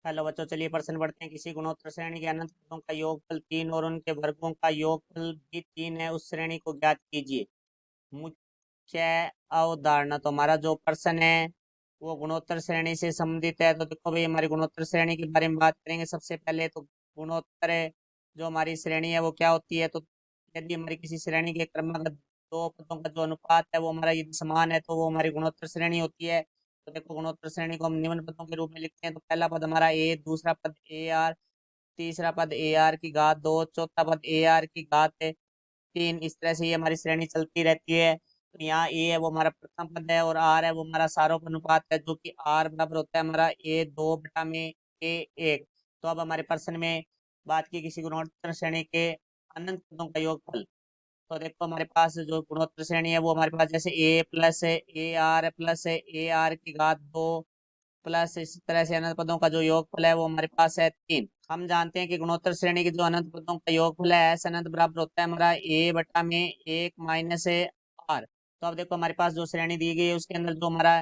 Hello बच्चों, चलिए प्रश्न पढ़ते हैं। किसी गुणोत्तर श्रेणी के अनंत पदों का योगफल 3 और उनके वर्गों का योगफल भी 3 है, उस श्रेणी को ज्ञात कीजिए। मुख्य अवधारणा, तो हमारा जो प्रश्न है वो गुणोत्तर श्रेणी से संबंधित है। तो देखो भाई, हमारी गुणोत्तर श्रेणी के बारे में बात करेंगे। सबसे पहले तो गुणोत्तर जो हमारी श्रेणी है वो क्या होती है। तो यदि हमारी किसी श्रेणी के क्रमागत दो पदों का जो अनुपात है वो हमारा यदि समान है तो वो हमारी गुणोत्तर श्रेणी होती है। तो देखो, गुणोत्तर श्रेणी को हम निम्न पदों के रूप में लिखते हैं। तो पहला पद हमारा ए, दूसरा पद ए आर, तीसरा पद ए आर की घात दो, चौथा पद ए आर की घात तीन। इस तरह से ये हमारी श्रेणी चलती रहती है। तो यहाँ ए है वो हमारा प्रथम पद है और आर है वो हमारा सारों अनुपात है, जो कि आर बराबर होता है हमारा ए दो बटा में ए एक। तो अब हमारे प्रश्न में बात की किसी गुणोत्तर श्रेणी के अनंत पदों का योगफल। तो देखो, हमारे पास जो गुणोत्तर श्रेणी है वो हमारे पास जैसे ए प्लस प्लस ए आर की घात दो प्लस इस तरह से अनंत पदों का जो योगफल है वो हमारे पास है तीन। हम जानते हैं कि गुणोत्तर श्रेणी के जो अनंत पदों का योगफल है एस अनंत बराबर होता है हमारा ए बटा में एक माइनस आर। तो अब देखो, हमारे पास जो श्रेणी दी गई है उसके अंदर जो हमारा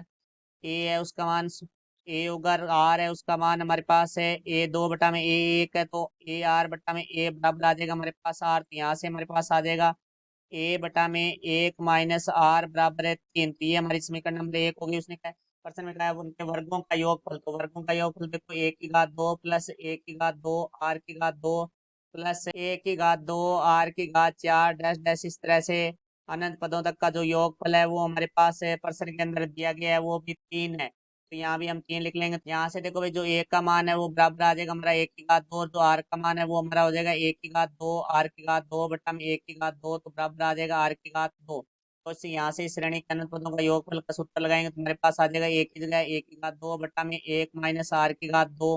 ए है उसका मान ए उगर आर है उसका मान हमारे पास है ए दो बटा में ए एक है। तो ए आर बटा में ए बराबर आ जाएगा हमारे पास आर। तो यहाँ से हमारे पास आ जाएगा ए बटा में एक माइनस आर बराबर है तीन। तो ये हमारी समीकरण नंबर एक होगी। उसने क्या प्रश्न में कहा है उनके वर्गों का योगफल। तो वर्गों का योगफल देखो, एक की घात दो प्लस एक की घात दो आर की घात दो प्लस एक की घात दो आर की घात चार डैश डैश इस तरह से अनंत पदों तक का जो योगफल है वो हमारे पास है प्रश्न के अंदर दिया गया है, वो भी तीन है। तो यहाँ भी हम तीन लिख लेंगे। यहाँ से देखो भाई, जो एक का मान है वो बराबर आ जाएगा हमारा एक की घात दो, और जो आर का मान है वो हमारा हो जाएगा एक की घात दो आर की घात दो बटा में एक की घात दो, तो बराबर आ जाएगा आर की घात दो। तो इससे यहाँ से इस श्रेणी के अनंत पदों का योगफल का सूत्र लगाएंगे तो हमारे पास आ जाएगा एक की जगह एक की घात दो बटा में एक माइनस आर की घात दो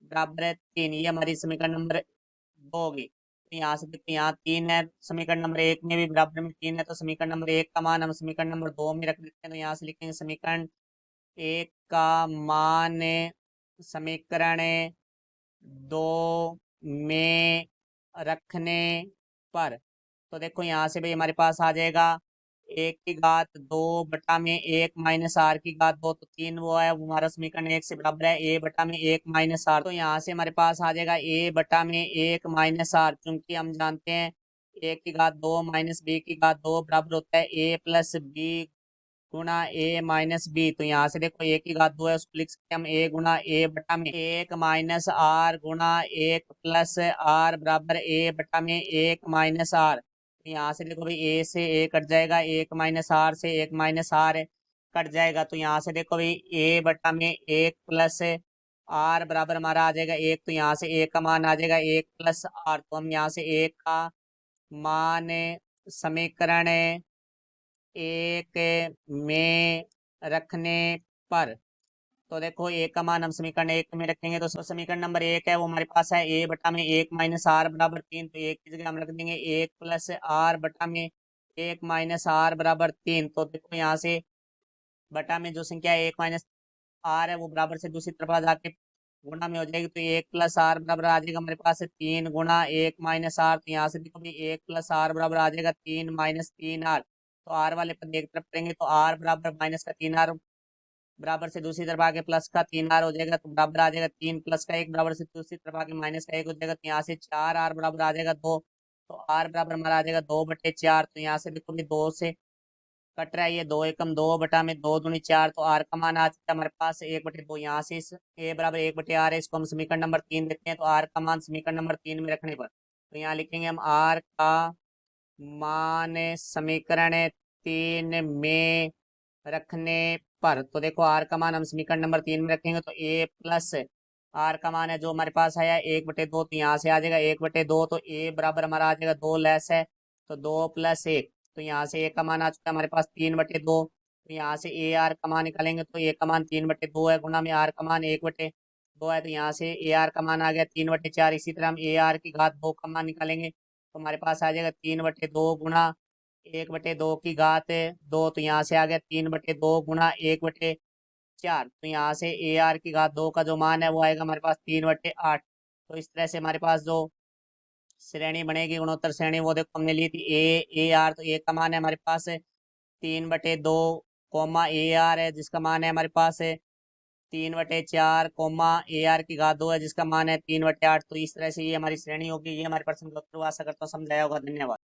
बराबर है तीन। ये हमारी समीकरण नंबर दो होगी। तो यहाँ से देखते हैं, यहाँ तीन है, समीकरण नंबर एक में भी बराबर में तीन है। तो समीकरण नंबर एक का मान हम समीकरण नंबर दो में रख देते हैं। तो यहाँ से लिखेंगे समीकरण एक का मान समीकरण दो में रखने पर। तो देखो, यहाँ से भी हमारे पास आ जाएगा एक की घात दो बटा में एक माइनस आर की घात दो। तो तीन वो है वो हमारा समीकरण एक से बराबर है ए बटा में एक माइनस आर। तो यहाँ से हमारे पास आ जाएगा ए बटा में एक माइनस आर, क्योंकि हम जानते हैं ए की घात दो माइनस बी की घात दो बराबर होता है ए प्लस बी गुणा ए माइनस बी। तो यहाँ से देखो, एक की घात दो है उसको लिख सकते हैं हम ए गुणा ए बटा में एक माइनस आर गुणा एक प्लस आर बराबर ए बटा में एक माइनस आर। तो यहाँ से देखो भाई, ए से ए कट जाएगा, एक माइनस आर से एक माइनस आर कट जाएगा। तो यहाँ से देखो भाई, ए बटा में एक प्लस आर बराबर हमारा आ जाएगा एक। तो यहाँ से एक का मान आ जाएगा एक प्लस आर। तो हम यहाँ से एक का मान समीकरण एक में रखने पर। तो देखो, एक का मान हम समीकरण एक में रखेंगे तो समीकरण नंबर एक है वो हमारे पास है ए बटा में एक माइनस आर बराबर तीन। तो एक की जगह हम रख देंगे एक प्लस आर बटा में एक माइनस आर बराबर तीन। तो देखो, यहाँ से बटा में जो संख्या है एक माइनस आर है वो बराबर से दूसरी तरफ आ जाके गुणा में हो जाएगी। तो एक प्लस आर बराबर आ जाएगा हमारे पास है तीन गुणा एक माइनस आर। तो यहाँ से देखो भी, एक प्लस आर बराबर आ जाएगा तीन माइनस तीन आर। तो आर वाले पद एक तरफ करेंगे तो आर बराबर माइनस का तीन आर बराबर से दूसरी तरफ आके प्लस का तीन आर हो जाएगा। तो बराबर आ जाएगा तीन प्लस का एक बराबर से दूसरी तरफ आके माइनस का एक हो जाएगा। तो यहाँ से चार आर बराबर आ जाएगा दो। तो आर बराबर हमारा आ जाएगा दो बटे चार। तो यहाँ से देखो भी, दो से कट रहा है ये, दो एकम दो बटा में दो दूनी चार। तो आर का मान आ चुका है हमारे पास एक बटे दो। यहाँ से इस ए बराबर एक बटे आर है, इसको हम समीकरण नंबर तीन देते हैं। तो आर का मान समीकरण नंबर तीन में रखने पर, तो यहाँ लिखेंगे हम आर का मान समीकरण तीन में रखने पर। तो देखो, आर का मान हम समीकरण नंबर तीन में रखेंगे तो ए प्लस आर का मान है जो हमारे पास आया एक बटे दो। तो यहाँ से आ जाएगा एक बटे दो। तो ए बराबर हमारा आ जाएगा दो लेस है, तो दो प्लस एक। तो यहाँ से ए का मान आ चुका है हमारे पास तीन बटे दो। तो यहाँ से ए आर का मान निकालेंगे तो ए का मान तीन बटे दो है गुणा में आर का मान एक बटे दो है। तो यहाँ से ए आर का मान आ गया तीन बटे चार। इसी तरह हम ए आर की घात दो का मान निकालेंगे तो हमारे पास आ जाएगा तीन बटे दो गुणा एक बटे दो की घात दो। तो यहाँ से आ गया तीन बटे दो गुणा एक बटे चार। तो यहाँ से ए आर की घात दो का जो मान है वो आएगा हमारे पास तीन बटे आठ। तो इस तरह से हमारे पास जो श्रेणी बनेगी गुणोत्तर श्रेणी वो देखो हमने ली थी ए आर। तो ए का मान है हमारे पास तीन बटे दो कोमा ए आर है जिसका मान है हमारे पास 3/4 कोमा AR की घात 2 है जिसका मान है 3/8। तो इस तरह से ये हमारी श्रेणी होगी। ये हमारे प्रश्न का उत्तर हुआ। आशा करता हूँ समझ आया होगा। धन्यवाद।